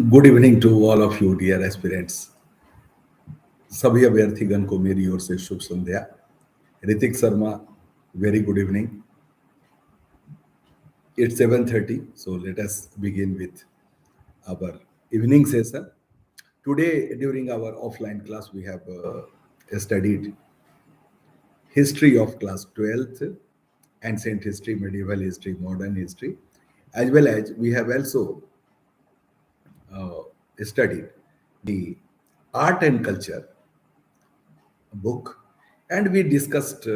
Good evening to all of you dear aspirants. सभी अभ्यर्थीगण को मेरी ओर से शुभ संध्या। Hrithik Sharma, very good evening. It's 7:30, so let us begin with our evening session. Today, during our offline class, we have studied history of class 12th, ancient history, medieval history, modern history, as well as we have also uh, studied the art and culture book, and we discussed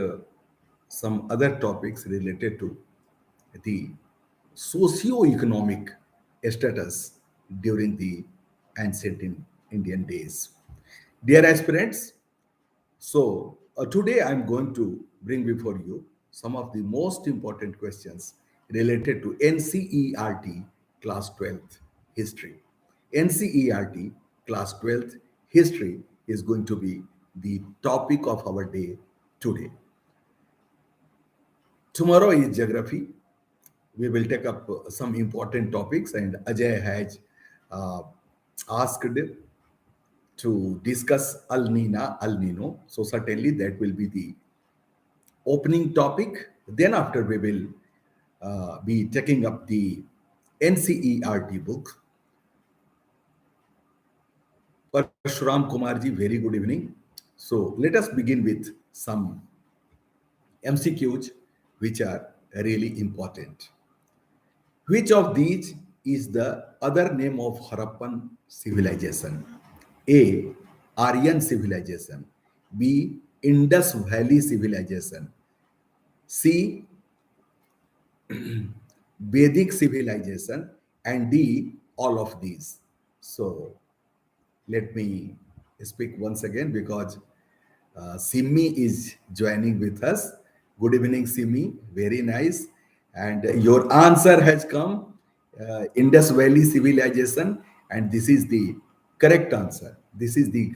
some other topics related to the socio-economic status during the ancient Indian days. Dear aspirants, so today I'm going to bring before you some of the most important questions related to NCERT class 12th history. NCERT class 12th history is going to be the topic of our day today. Tomorrow is geography. We will take up some important topics, and Ajay has uh, asked to discuss Al Nino. So certainly that will be the opening topic. Then after we will be taking up the NCERT book. Parshuram Kumarji, very good evening. So let us begin with some MCQs which are really important. Which of these is the other name of Harappan civilization? A. Aryan civilization. B. Indus Valley civilization. C. Vedic civilization. And D. All of these. So let me speak once again because Simi is joining with us. Good evening, Simi. Very nice. And your answer has come, Indus Valley civilization, and this is the correct answer. This is the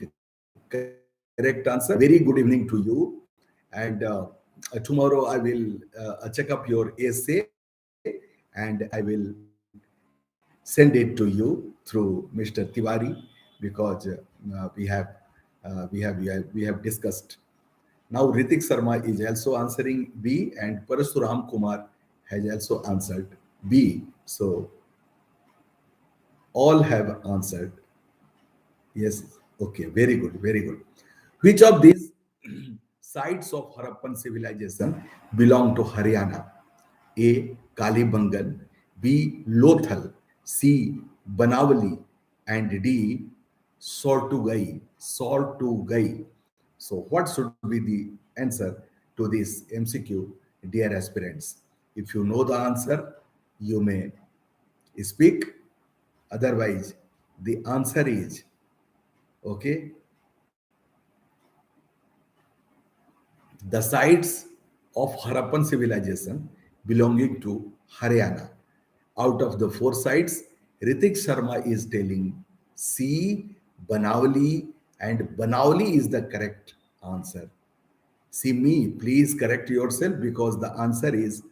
correct answer. Very good evening to you. And tomorrow I will check up your essay, and I will send it to you through Mr. Tiwari because we have discussed. Now Ritik Sharma is also answering B, and Parasuram Kumar has also answered B. So all have answered yes. Okay, very good, very good. Which of these sites of Harappan civilization belong to Haryana? A. Kalibangan, B. Lothal, C. Banavali, and D. Sortugai. Sortugai. So, what should be the answer to this MCQ, dear aspirants? If you know the answer, you may speak. Otherwise, the answer is okay. The sites of Harappan civilization belonging to Haryana. Out of the four sites, Ritik Sharma is telling C, Banavali, and Banavali is the correct answer. See me, please correct yourself because the answer is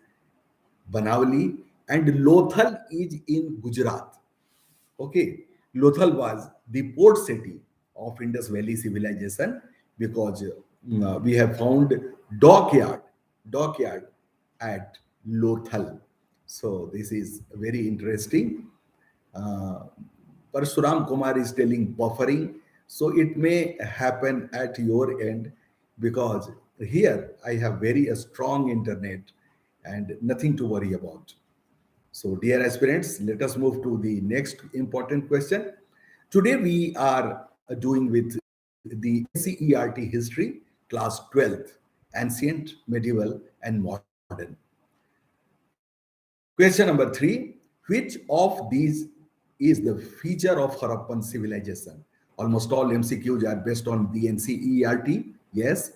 Banavali, and Lothal is in Gujarat. Okay, Lothal was the port city of Indus Valley civilization because we have found dockyard, dockyard at Lothal. So this is very interesting. Uh, Parsuram Kumar is telling buffering, so it may happen at your end because here I have very strong internet and nothing to worry about. So, dear aspirants, let us move to the next important question. Today, we are doing with the NCERT history, class 12th, ancient, medieval, and modern. Question number 3. Which of these is the feature of Harappan civilization? Almost all MCQs are based on the NCERT, yes.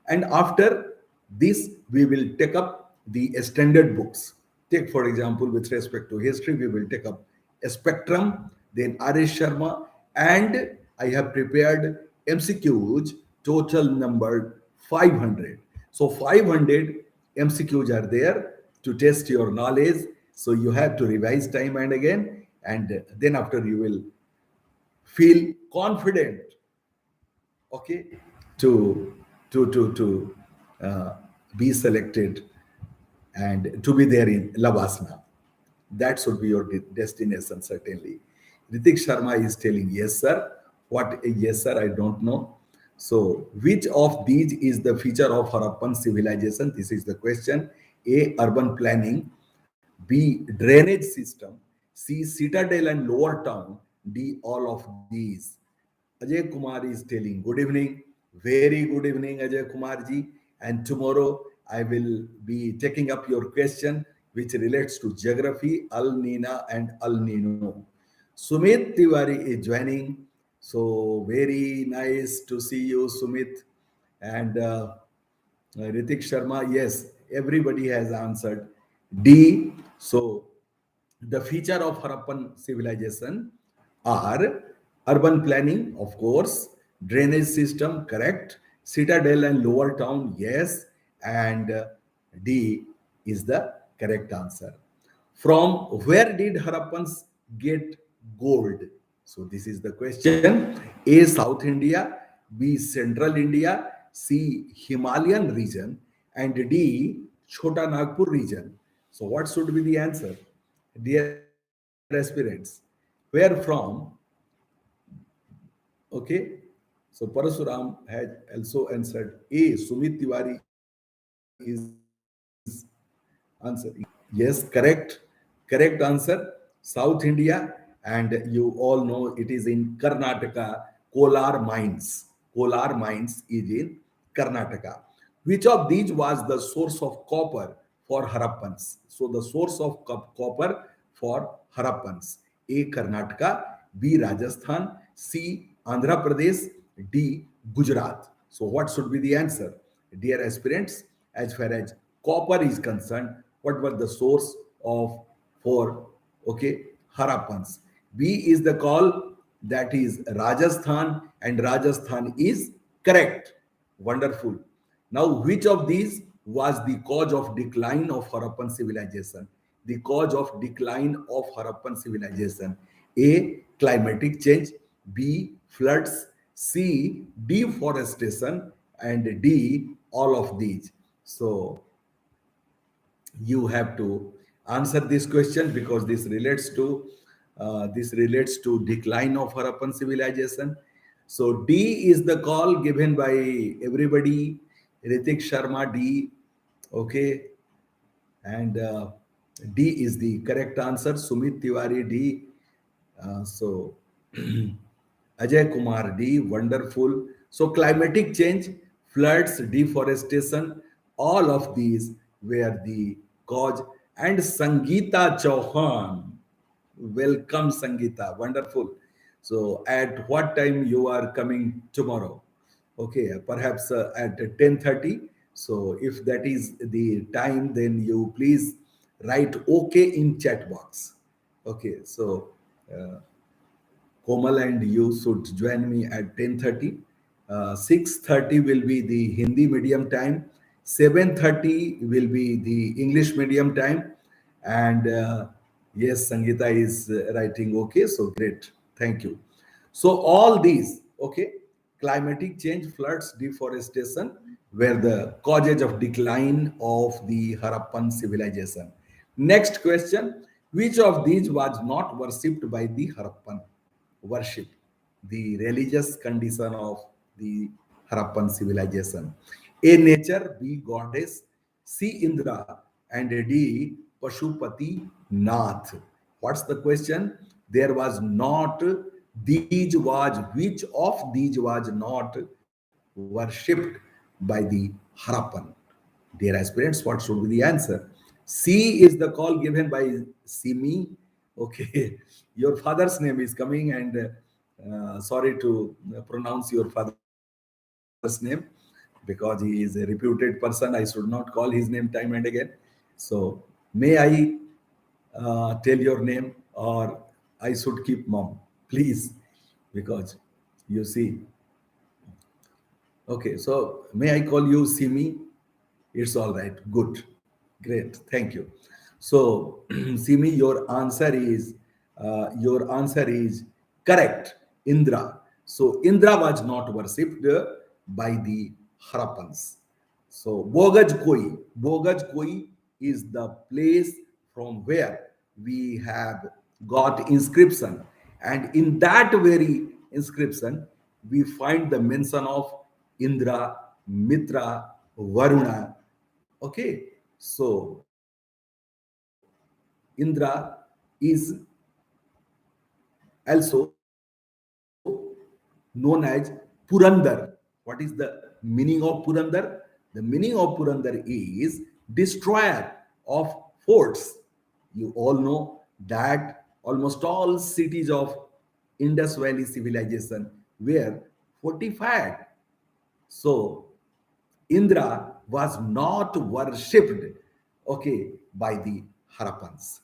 And after this, we will take up the standard books. Take, for example, with respect to history, we will take up a Spectrum, then R.S. Sharma, and I have prepared MCQs total number 500. So 500 MCQs are there to test your knowledge So you have to revise time and again, and then after you will feel confident, okay, to to uh, be selected and to be there in Lavasana. That should be your destination, certainly. Ritik Sharma is telling, yes, sir. What a yes, sir, I don't know. So, which of these is the feature of Harappan civilization? This is the question. A. Urban planning. B. Drainage system. C. Citadel and lower town. D. All of these. Ajay Kumar is telling, good evening. Very good evening, Ajay Kumar ji. And tomorrow I will be taking up your question which relates to geography, Al Nina and Al Nino. Sumit Tiwari is joining. So very nice to see you, Sumit. And Ritik Sharma, yes, everybody has answered. D. So the feature of Harappan civilization are urban planning, of course, drainage system, correct, citadel and lower town, yes, and D is the correct answer. From where did Harappans get gold? So this is the question. A. South India, B. Central India, C. Himalayan region, and D. Chota Nagpur region. So what should be the answer? Dear aspirants, where from? Okay. So Parasuram had also answered A. Sumit Tiwari is answering. Yes, correct answer. South India, and you all know it is in Karnataka. Kolar mines. Kolar mines is in Karnataka. Which of these was the source of copper for Harappans? So the source of copper for Harappans: A. Karnataka, B. Rajasthan, C. Andhra Pradesh, D. Gujarat. So what should be the answer? Dear aspirants, as far as copper is concerned, what was the source of for, okay, Harappans? B is the call, that is Rajasthan, and Rajasthan is correct. Wonderful. Now, which of these was the cause of decline of Harappan civilization? The cause of decline of Harappan civilization: A. Climatic change, B. Floods, C. Deforestation, and D. All of these. So you have to answer this question because this relates to decline of Harappan civilization. So D is the call given by everybody. Ritik Sharma, D. Okay, and D is the correct answer. Sumit Tiwari, D. So Ajay Kumar, D. Wonderful. So climatic change, floods, deforestation, all of these were the cause. And Sangeeta Chauhan, welcome Sangeeta, wonderful. So at what time you are coming tomorrow? Okay, perhaps at 10:30. So if that is the time, then you please write okay in chat box. Okay, so Komal and you should join me at 10:30. 6:30 will be the Hindi medium time. 7:30 will be the English medium time. And yes, Sangeeta is writing okay. So great. Thank you. So all these, okay, climatic change, floods, deforestation were the causes of decline of the Harappan civilization. Next question: which of these was not worshipped by the Harappan? Worship, the religious condition of the Harappan civilization. A. Nature, B. Goddess, C. Indra, and D. Pashupati Nath. What's the question? There was not, these was, which of these was not worshipped by the Harappan? Dear aspirants, what should be the answer? C is the call given by Simi. Okay, your father's name is coming, and sorry to pronounce your father's name because he is a reputed person. I should not call his name time and again. So, may I tell your name, or I should keep mom, please, because you see. Okay, so may I call you Simi? It's all right. Good. Great. Thank you. So, Simi, your answer is correct. Indra. So Indra was not worshipped by the Harappans. So Bogaj Koi is the place from where we have got inscription, and in that very inscription we find the mention of Indra, Mitra, Varuna. Okay, so Indra is also known as Purandar. What is the meaning of Purandar? The meaning of Purandar is destroyer of forts. You all know that almost all cities of Indus Valley civilization were fortified. So Indra was not worshipped, okay, by the Harappans.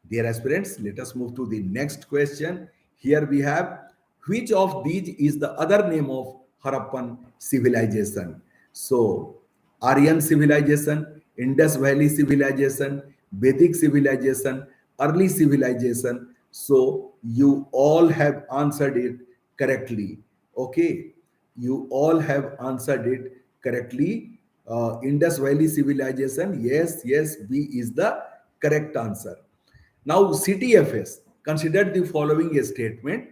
Dear aspirants, let us move to the next question. Here we have, which of these is the other name of Harappan civilization? So, Aryan civilization, Indus Valley civilization, Vedic civilization, early civilization. So, you all have answered it correctly. Okay, you all have answered it correctly. Indus Valley civilization, yes, yes, B is the correct answer. Now, CTFS considered the following statement.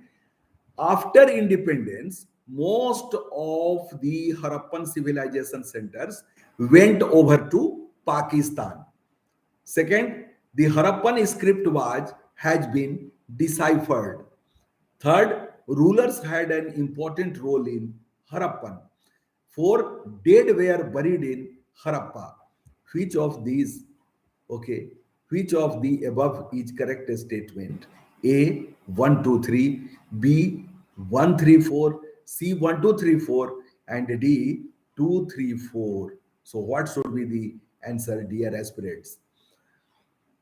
After independence, most of the Harappan civilization centers went over to Pakistan. Second, the Harappan script has been deciphered. Third, rulers had an important role in Harappan. Four, dead were buried in Harappa. Which of these, okay, which of the above is correct statement? A, 1, 2, 3, B, 1, 3, 4, C, 1, 2, 3, 4, and D, 2, 3, 4. So, what should be the answer, dear aspirants?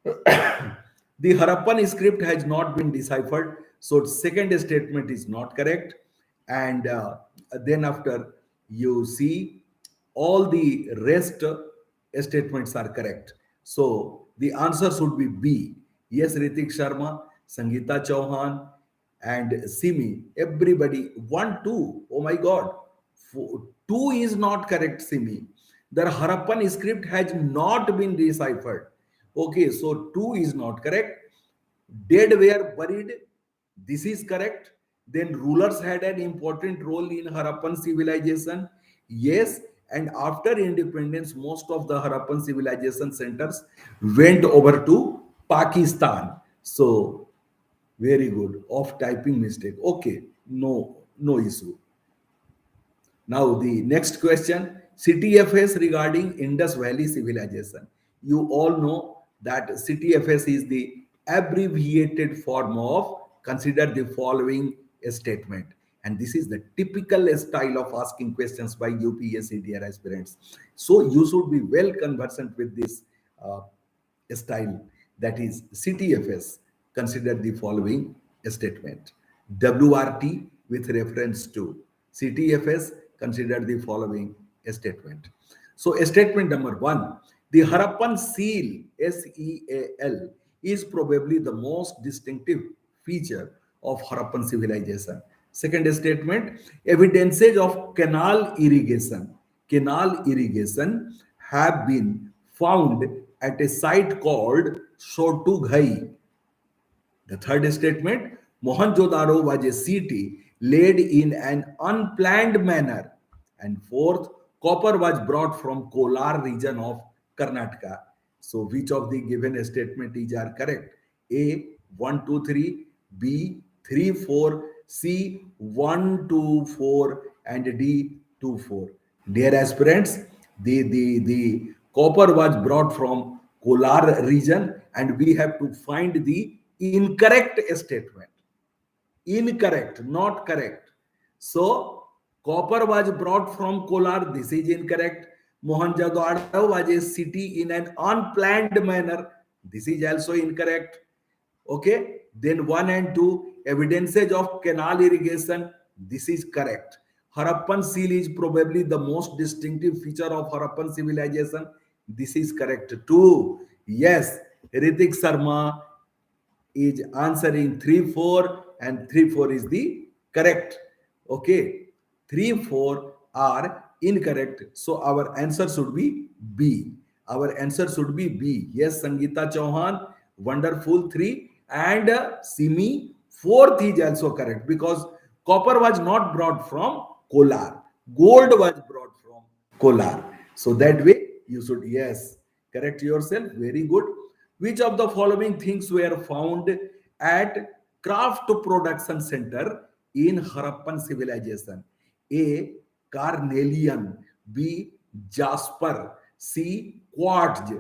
The Harappan script has not been deciphered, so second statement is not correct. And then after you see all the rest statements are correct. So the answer should be B. Yes, Ritik Sharma, Sangeeta Chauhan, and Simi. Everybody, 1, 2. Oh my God. 2 is not correct, Simi. The Harappan script has not been deciphered. Okay, so 2 is not correct. Dead were buried. This is correct. Then rulers had an important role in Harappan civilization. Yes, and after independence, most of the Harappan civilization centers went over to Pakistan. So very good. Of typing mistake. Okay, no issue. Now, the next question, CTFS regarding Indus Valley civilization. You all know that CTFS is the abbreviated form of consider the following statement. And this is the typical style of asking questions by UPSC dear aspirants. So you should be well conversant with this uh, style, that is CTFS. Consider the following statement. WRT with reference to CTFS, consider the following statement. So, statement number one, the Harappan seal, SEAL, is probably the most distinctive feature of Harappan civilization. Second statement, evidences of canal irrigation have been found at a site called Shotughai. The third statement, Mohenjo-daro was a city laid in an unplanned manner. And fourth, copper was brought from Kolar region of Karnataka. So which of the given statement is are correct? A, 1, 2, 3, B, 3, 4, C, 1, 2, 4, and D, 2, 4. Dear aspirants, the copper was brought from Kolar region, and we have to find the incorrect statement. Incorrect, not correct. So, copper was brought from Kolar. This is incorrect. Mohenjo-daro was a city in an unplanned manner. This is also incorrect. Okay. Then 1 and 2, evidences of canal irrigation. This is correct. Harappan seal is probably the most distinctive feature of Harappan civilization. This is correct too. Yes. Ritik Sharma is answering 3 4, and 3 4 is the correct. Okay, 3 4 are incorrect, so our answer should be B. Our answer should be B. Yes, Sangeeta Chauhan, wonderful 3, and Simi, fourth is also correct, because copper was not brought from Kolar, gold was brought from Kolar. So that way you should, yes, correct yourself. Very good. Which of the following things were found at craft production center in Harappan civilization? A. Carnelian. B. Jasper. C. Quartz.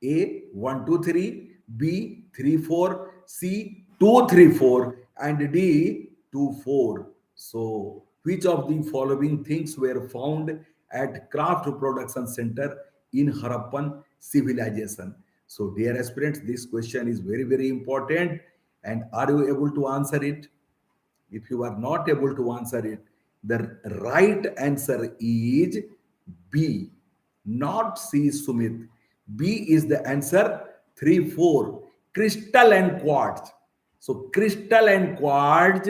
A. 1 2 3. B. 3 4. C. 2 3 4. And D. 2 4. So, which of the following things were found at craft production center in Harappan civilization? So, dear aspirants, this question is very, very important. And are you able to answer it? If you are not able to answer it, the right answer is B, not C, Sumit. B is the answer. 3 4. Crystal and quartz. So, crystal and quartz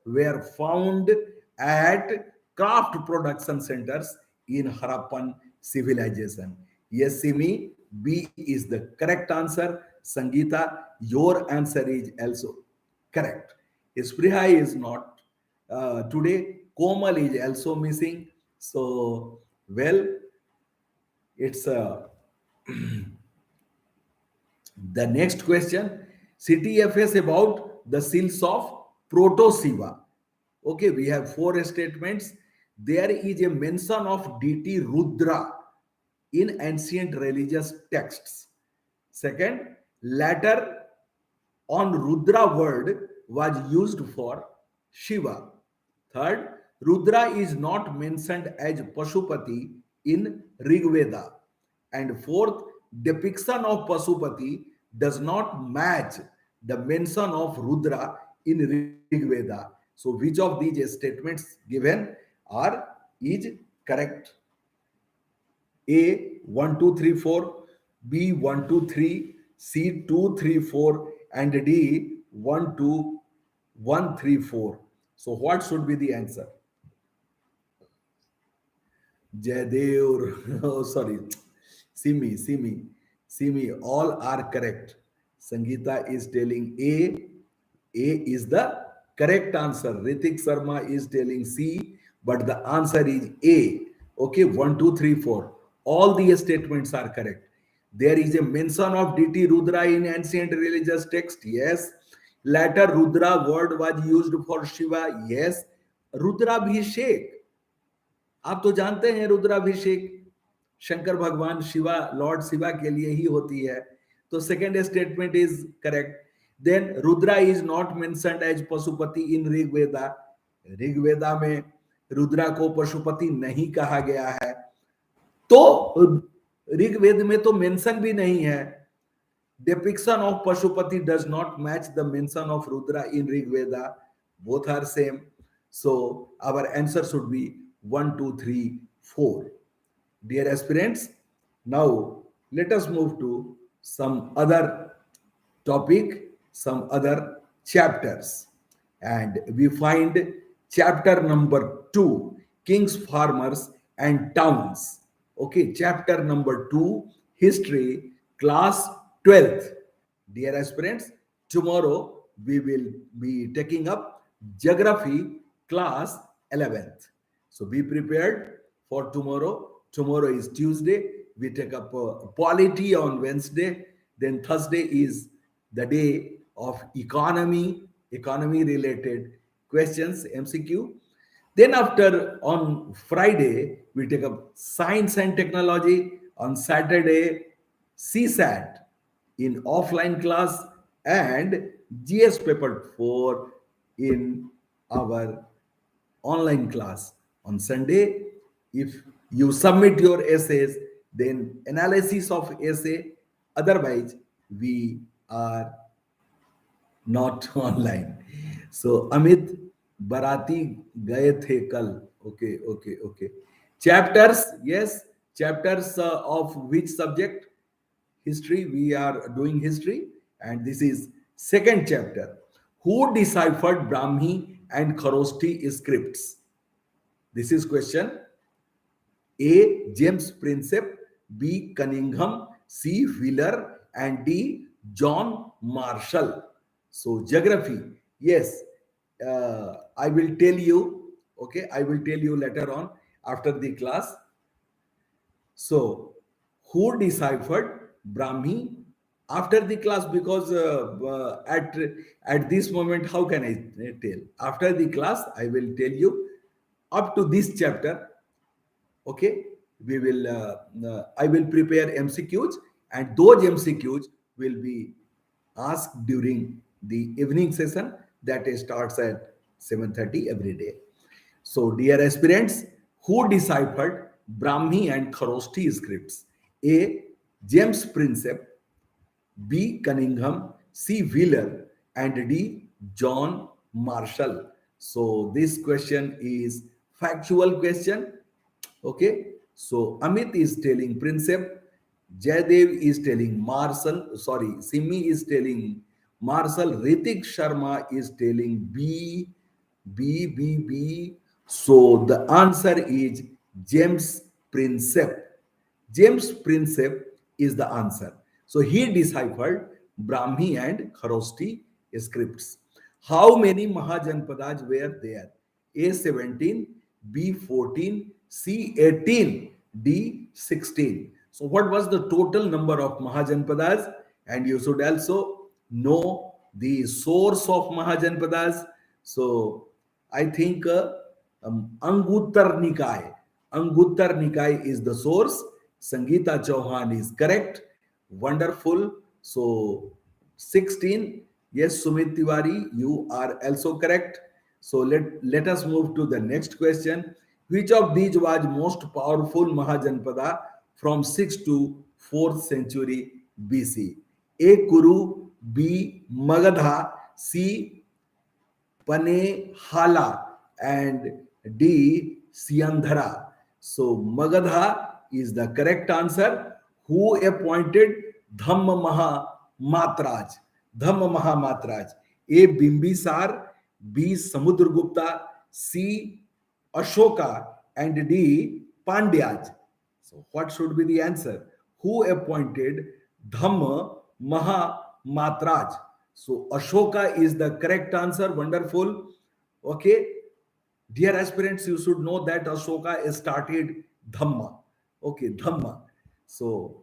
were found at craft production centers in Harappan civilization. Yes, Simi, B is the correct answer. Sangeeta, your answer is also correct. Spriha is not today. Komal is also missing. So, well, it's the next question. CTFS about the seals of Proto Siva. Okay, we have four statements. There is a mention of deity Rudra in ancient religious texts. Second, later on Rudra word was used for Shiva. Third, Rudra is not mentioned as Pashupati in Rig Veda. And fourth, depiction of Pashupati does not match the mention of Rudra in Rig Veda. So, which of these statements given are is correct? A 1 2 3 4, B 1 2 3, C 2 3 4, and D 1 2 1 3 4. So, what should be the answer? Jadev, oh sorry, Simi, all are correct. Sangeeta is telling A is the correct answer. Ritik Sharma is telling C, but the answer is A. Okay, 1, 2, 3, 4. All the statements are correct. There is a mention of deity Rudra in ancient religious text. Yes. Later, Rudra word was used for Shiva. Yes. Rudrabhishek, आप तो जानते हैं रुद्राभिषेक शंकर भगवान Shiva Lord Shiva के लिए ही होती है. तो second statement is correct. Then Rudra is not mentioned as Pashupati in Rigveda. Rigveda में रुद्रा को पशुपति नहीं कहा गया है, तो ऋग्वेद में तो मेंशन भी नहीं है. depiction of pashupati does not match the mention of rudra in rigveda. Both are same, so our answer should be 1 2 3 4. Dear aspirants, now let us move to some other topic, some other chapters, and we find chapter number 2, kings, farmers and towns. Okay, chapter number 2, history, class 12th. Dear aspirants, tomorrow we will be taking up geography, class 11th. So be prepared for tomorrow. Tomorrow is Tuesday. We take up polity on Wednesday. Then Thursday is the day of economy related questions, MCQ. Then after on Friday, we take up science and technology. On Saturday, CSAT in offline class, and GS paper 4 in our online class. On Sunday, if you submit your essays, then analysis of essay. Otherwise, we are not online. So Amit, Barati gaye the kal. Okay. Chapters, yes. Chapters of which subject? history. We are doing history, and this is second chapter. Who deciphered Brahmi and Kharoshthi scripts? This is question. A. James Prinsep, B. Cunningham, C. Wheeler, and D. John Marshall. So, geography. Yes, I will tell you. Okay, I will tell you later on after the class. So, who deciphered Brahmi after the class? Because at this moment, how can I tell? After the class, I will tell you up to this chapter. Okay, we will. I will prepare MCQs, and those MCQs will be asked during the evening session that starts at 7:30 every day. So, dear aspirants, who deciphered Brahmi and Kharoshthi scripts? A. James Prinsep, B. Cunningham, C. Wheeler, and D. John Marshall. So, this question is factual question. Okay, so Amit is telling Prinsep, Jaydev is telling Marshall, sorry, Simi is telling Marshall, Ritik Sharma is telling B. So the answer is James Prinsep. James Prinsep is the answer. So he deciphered Brahmi and Kharoshthi scripts. How many Mahajanpadas were there? A 17, B 14, C 18, D 16. So what was the total number of Mahajanpadas? And you should also know the source of Mahajanpadas. So I think Anguttar Nikay. Anguttar Nikay is the source. Sangeeta Chauhan is correct. Wonderful. So 16. Yes, Sumit Tiwari, you are also correct. So let us move to the next question. Which of these was most powerful Mahajanpada from 6th to 4th century BC? A. Kuru, B. Magadha, C. Panehala, and D. Siandhara. So Magadha is the correct answer. Who appointed Dhamma Maha Matraj? Dhamma Maha Matraj. A. Bimbisar, B. Samudragupta, C. Ashoka, and D. Pandyaj. So what should be the answer? Who appointed Dhamma Maha Matraj? So Ashoka is the correct answer. Wonderful. Okay. Dear aspirants, you should know that Ashoka started Dhamma. Okay, Dhamma. So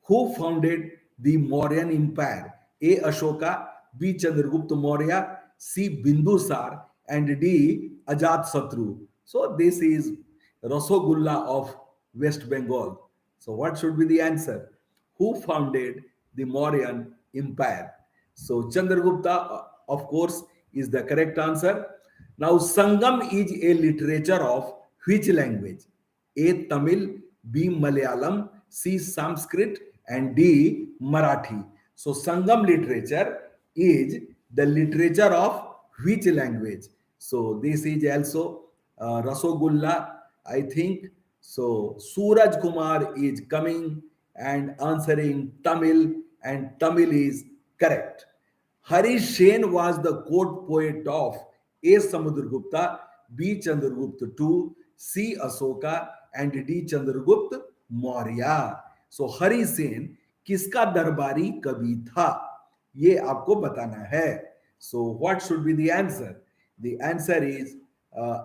who founded the Mauryan Empire? A. Ashoka, B. Chandragupta Maurya, C. Bindusar, and D. Ajat Satru. So this is Rasogulla of West Bengal. So what should be the answer? Who founded the Mauryan Empire? So Chandragupta, of course, is the correct answer. Now Sangam is a literature of which language? A. Tamil, B. Malayalam, C. Sanskrit, and D. Marathi. So Sangam literature is the literature of which language? So this is also Rasogulla, I think. So Suraj Kumar is coming and answering Tamil, and Tamil is correct. Harish Sen was the court poet of A. Samudragupta, B. Chandragupta II, C. Asoka, and D. Chandragupta Maurya. So Hari Sen किसका दरबारी कवि था, ये आपको बताना है. So what should be the answer? The answer is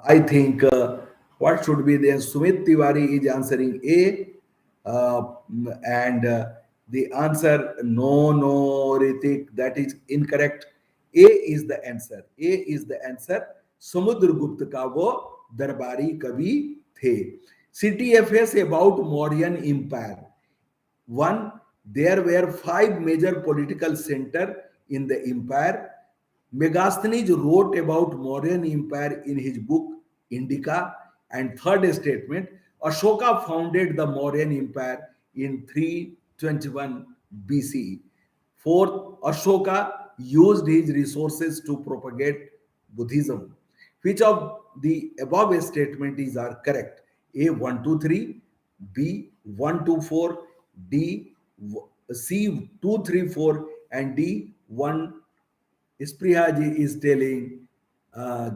I think what should be the Sumit Tiwari is answering A, and the answer no Ritik, that is incorrect. A is the answer. A is the answer. Samudragupta का वो दरबारी कवि थे. CTFS about Mauryan Empire. One, there were 5 major political centers in the empire. Megasthenes wrote about Mauryan Empire in his book Indica. And third statement, Ashoka founded the Mauryan Empire in 321 BC. Fourth, Ashoka used his resources to propagate Buddhism. Which of the above statements are correct? A 1 2 3, B 1 2 4, D, C 2, 3, 4, and D 1. Sprihaji is telling,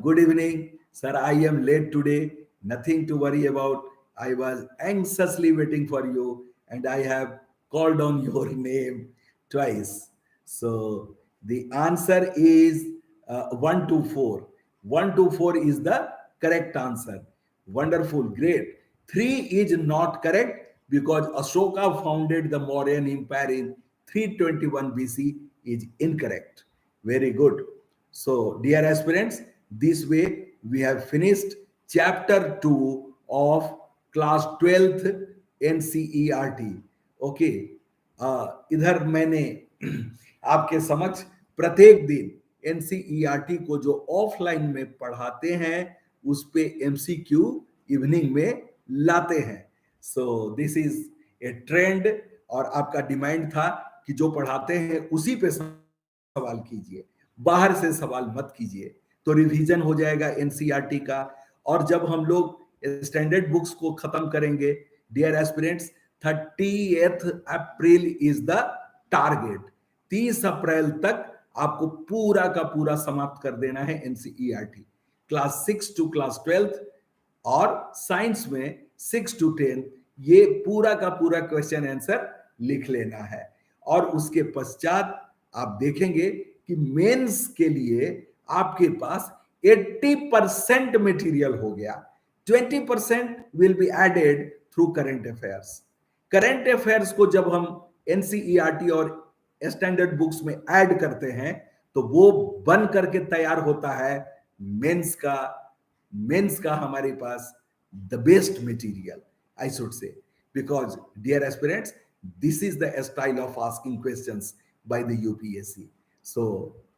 good evening, sir. I am late today. Nothing to worry about. I was anxiously waiting for you, and I have called on your name twice. So the answer is 1 to 4. 1 to 4 is the correct answer. Wonderful, great. 3 is not correct because Ashoka founded the Mauryan Empire in 321 BC is incorrect. Very good. So, dear aspirants, this way we have finished chapter 2 of class 12th NCERT. Okay, इधर मैंने आपके समक्ष प्रत्येक दिन NCERT को जो offline में पढ़ाते हैं उस पे एमसीक्यू इवनिंग में लाते हैं. So this is a trend और आपका डिमांड था कि जो पढ़ाते हैं उसी पे सवाल कीजिए, बाहर से सवाल मत कीजिए, तो रिवीजन हो जाएगा एनसीईआरटी का. और जब हम लोग स्टैंडर्ड बुक्स को खत्म करेंगे dear aspirants, 30th April is the target. 30 अप्रैल तक आपको पूरा का पूरा समाप्त कर देना है एनसीईआरटी, क्लास 6 टू क्लास 12 और साइंस में 6 टू 10. ये पूरा का पूरा क्वेश्चन आंसर लिख लेना है. और उसके पश्चात आप देखेंगे कि मेंस के लिए आपके पास 80% मटेरियल हो गया. 20% will be added through current affairs. Current affairs को जब हम एनसीईआरटी और स्टैंडर्ड बुक्स में ऐड करते हैं तो वो बन करके तैयार होता है मेंस का हमारे पास the best material, I should say, because dear aspirants, this is the style of asking questions by the UPSC. So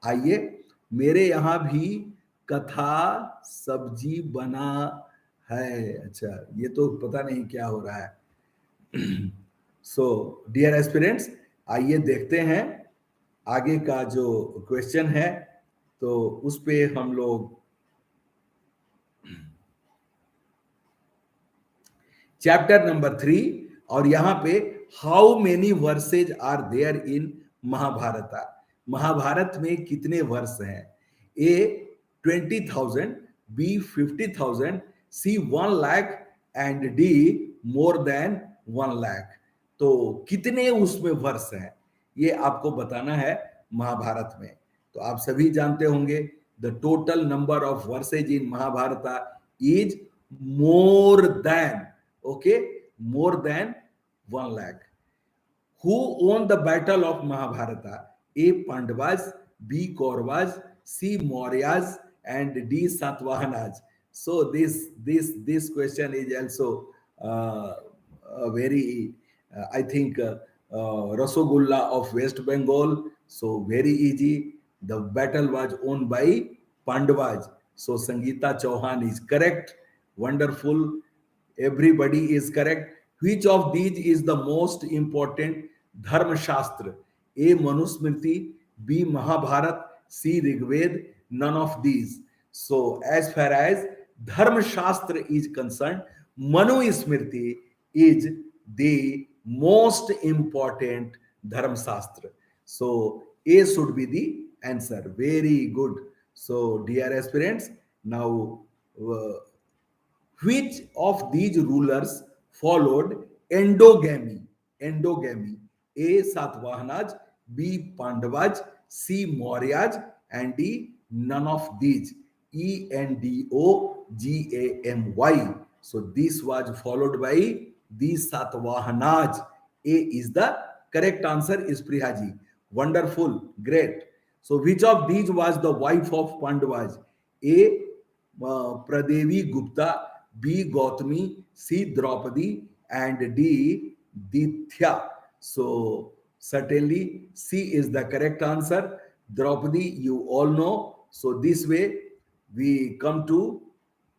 आइए, मेरे यहां भी कथा सब्जी बना है. अच्छा, ये तो पता नहीं क्या हो रहा है. सो डियर एस्पिरेंट्स, आइए देखते हैं आगे का जो क्वेश्चन है, तो उस पे हम लोग चैप्टर नंबर 3, और यहां पे how many verses are there in Mahabharata. Mahabharata में कितने वर्ष हैं? A 20,000, B 50,000, C 1 lakh and D more than 1 lakh. तो कितने उसमें वर्ष हैं ये आपको बताना है महाभारत में. तो आप सभी जानते होंगे the total number of verses in Mahabharata is more than, okay, more than 1 lakh. Who won the battle of Mahabharata? A. Pandavas, B. Kauravas, C. Mauryas, and D. Satavahanas. So this question is also very I think Rasogulla of West Bengal. So very easy. The battle was won by Pandavas. So Sangeeta Chauhan is correct. Wonderful. Everybody is correct. Which of these is the most important dharma shastra? A. Manusmriti, B. Mahabharat, C. Rigved. None of these. So as far as dharma shastra is concerned, Manusmriti is the most important dharma shastra. So A should be the answer. Very good. So dear aspirants, now which of these rulers followed endogamy? A. Satavahanas, B. Pandavas, C. Mauryas, and D. None of these. ENDOGAMY. So this was followed by the Satavahanas. A is the correct answer. Is Priyaji. Wonderful, great. So which of these was the wife of Pandavas? A. Pradevi Gupta, B. Gautami, C. Draupadi, and D. Dithya. So certainly C is the correct answer. Draupadi, you all know. So this way we come to,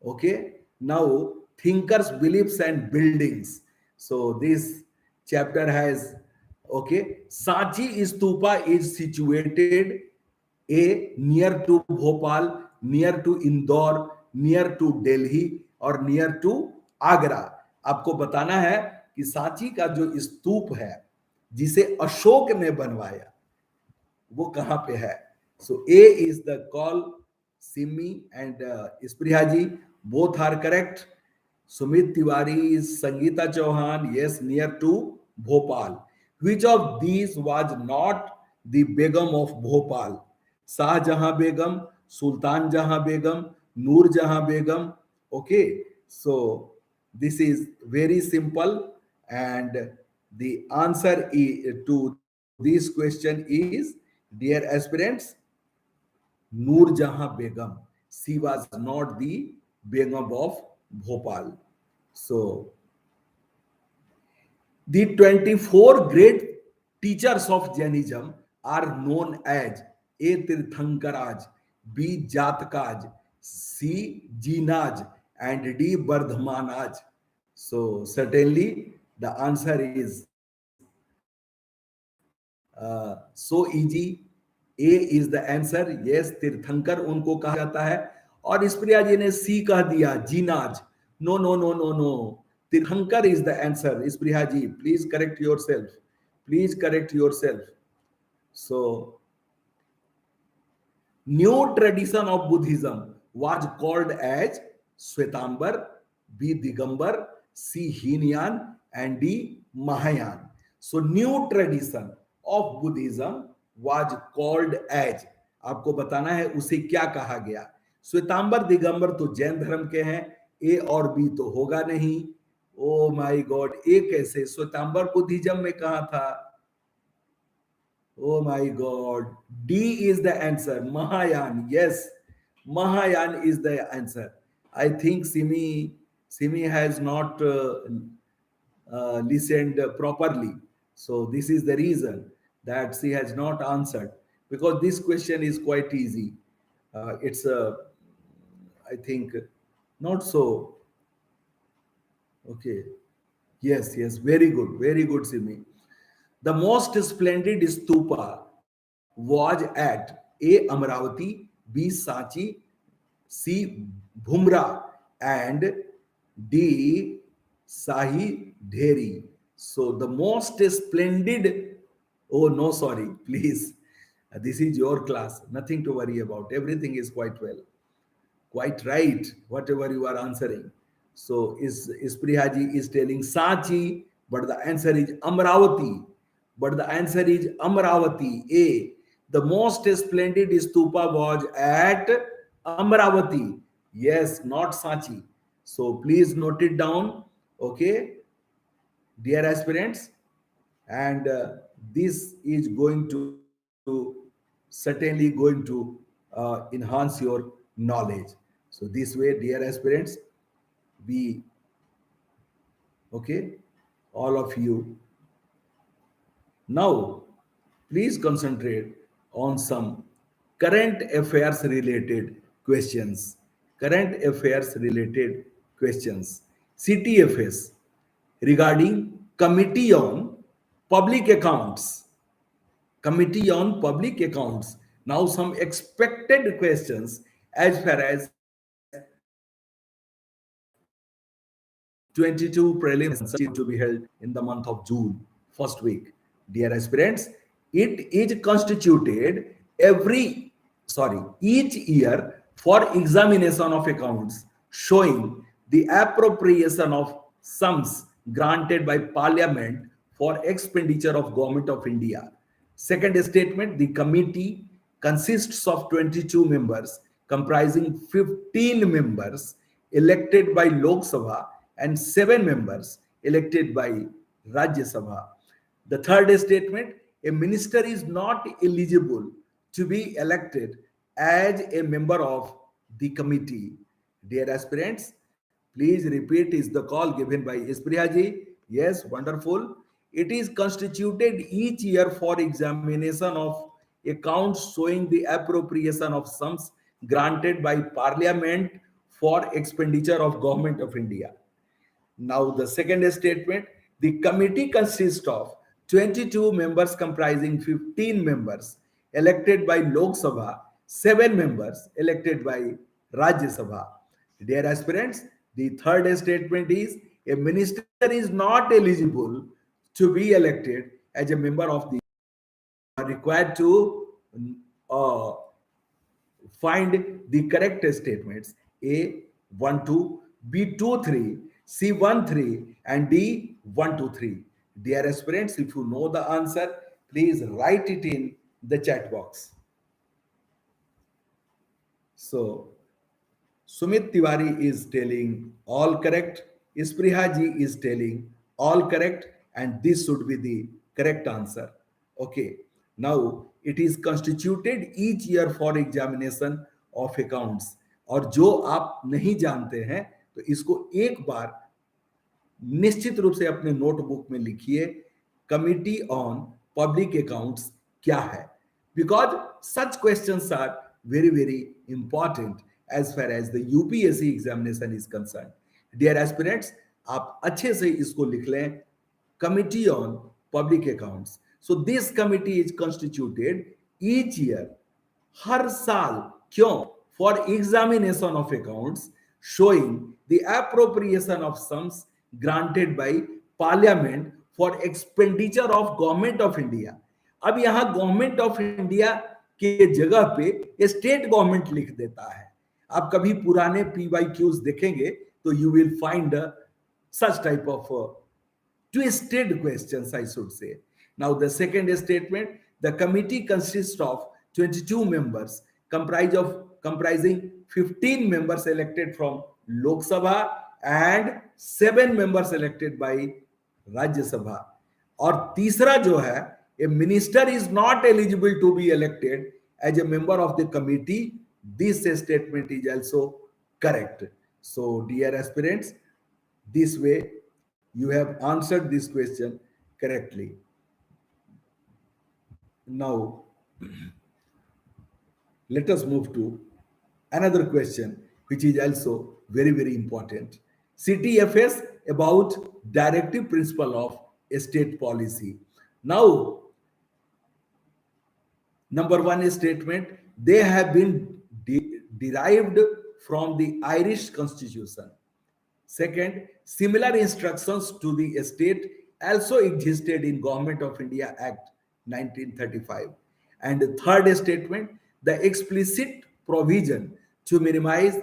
okay, now thinkers, beliefs and buildings. So this chapter has, okay, Sanchi Stupa is situated A. near to Bhopal, near to Indore, near to Delhi और near to Agra. आपको बताना है कि सांची का जो स्तूप है जिसे अशोक ने बनवाया वो कहां पे है. So A is the call. Simi and Supriya ji both are correct. Sumit Tiwari is Sangeeta Chauhan, yes, near to Bhopal. Which of these was not the Begum of Bhopal? Shah Jahan Begum, Sultan Jahan Begum, Noor Jahan Begum. Okay, so this is very simple, and the answer to this question is, dear aspirants, Noor Jahan Begum. She was not the Begum of Bhopal. So, the 24 great teachers of Jainism are known as A. Tirthankaraj, B. Jatkaj, C. Jinaj, and D. Bardhamanaj. So, certainly the answer is so easy. A is the answer. Yes, तीर्थंकर उनको कहा जाता है. और स्प्रिया जी ने C कह दिया, जीनाज. No no no no no, Tirthankar is the answer. Supriya ji, please correct yourself. Please correct yourself. So, new tradition of Buddhism was called as Shwetambar, B. Digambar, C. Hinayan, and D. Mahayan. So, new tradition of Buddhism was called as, आपको बताना है उसे क्या कहा गया. श्वेतांबर दिगंबर तो जैन धर्म के हैं, ए और बी तो होगा नहीं. ओ माय गॉड, ए कैसे श्वेतांबर बुद्धिज्म में कहा था. Oh my God. D is the answer. Mahayan. Yes. Mahayan is the answer. I think Simi has not listened properly. So this is the reason that she has not answered, because this question is quite easy. It's I think not so. Okay. Yes, yes. Very good. Very good, Simi. The most splendid stupa was at A. Amravati, B. Sanchi, C. Bhumra, and D. Sahi Dheri. So the most splendid, oh no, sorry, please. This is your class. Nothing to worry about. Everything is quite well. Quite right, whatever you are answering. So is Prihaji is telling Sanchi, but the answer is Amravati. But the answer is Amravati. A. The most splendid stupa was at Amravati. Yes, not Sanchi. So please note it down. Okay, dear aspirants. And this is going to certainly going to enhance your knowledge. So this way, dear aspirants, we, okay, all of you, now please concentrate on some current affairs related questions. Current affairs related questions. CTFS regarding Committee on Public Accounts. Committee on Public Accounts. Now, some expected questions as far as 22 prelims to be held in the month of June, first week. Dear aspirants, it is constituted each year for examination of accounts showing the appropriation of sums granted by Parliament for expenditure of Government of India. Second statement, the committee consists of 22 members comprising 15 members elected by Lok Sabha and 7 members elected by Rajya Sabha. The third statement, a minister is not eligible to be elected as a member of the committee. Dear aspirants, please repeat is the call given by Ispriyaji. Yes, wonderful. It is constituted each year for examination of accounts showing the appropriation of sums granted by Parliament for expenditure of Government of India. Now, the second statement, the committee consists of 22 members comprising 15 members elected by Lok Sabha, 7 members elected by Rajya Sabha. Dear aspirants, the third statement is A minister is not eligible to be elected as a member of the are required to uh, find the correct statements A 1 2, B 2 3, C 1 3, and D 1 2 3. Dear aspirants, if you know the answer, please write it in the chat box. So, Sumit Tiwari is telling all correct. Ispriha ji is telling all correct, and this should be the correct answer. Okay. Now it is constituted each year for examination of accounts. और जो आप नहीं जानते हैं तो इसको एक बार निश्चित रूप से अपने नोटबुक में लिखिए कमिटी ऑन पब्लिक अकाउंट्स क्या है because such questions are very very important as far as the UPSC examination is concern dear aspirants आप अच्छे से इसको लिख लें committee on public accounts so this committee is constituted each year हर साल क्यों for examination of accounts showing the appropriation of sums granted by parliament for expenditure of government of India. अब यहां गवर्नमेंट ऑफ इंडिया के जगह पे state government लिख देता है आप कभी पुराने PYQs देखेंगे तो you will find such type of twisted questions, I should say. Now, the second statement, the committee consists of 22 members, comprising 15 members elected from Lok Sabha and 7 members elected by Rajya Sabha. और तीसरा जो है, a minister is not eligible to be elected as a member of the committee. This statement is also correct. So, dear aspirants, this way you have answered this question correctly. Now, let us move to another question, which is also very, very important. CTFS about directive principle of state policy. Now, number one statement, they have been derived from the Irish constitution. Second, similar instructions to the state also existed in Government of India Act 1935. And the third statement, the explicit provision to minimize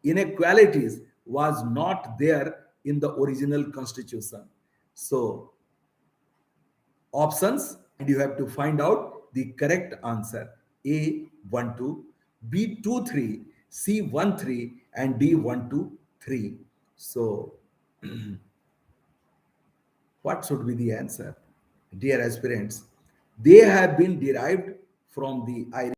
inequalities was not there in the original constitution. So, options, and you have to find out the correct answer. A 1 2, B 2 3, C 1 3, and D 1 2 3. So, what should be the answer? Dear aspirants, they have been derived from the Irish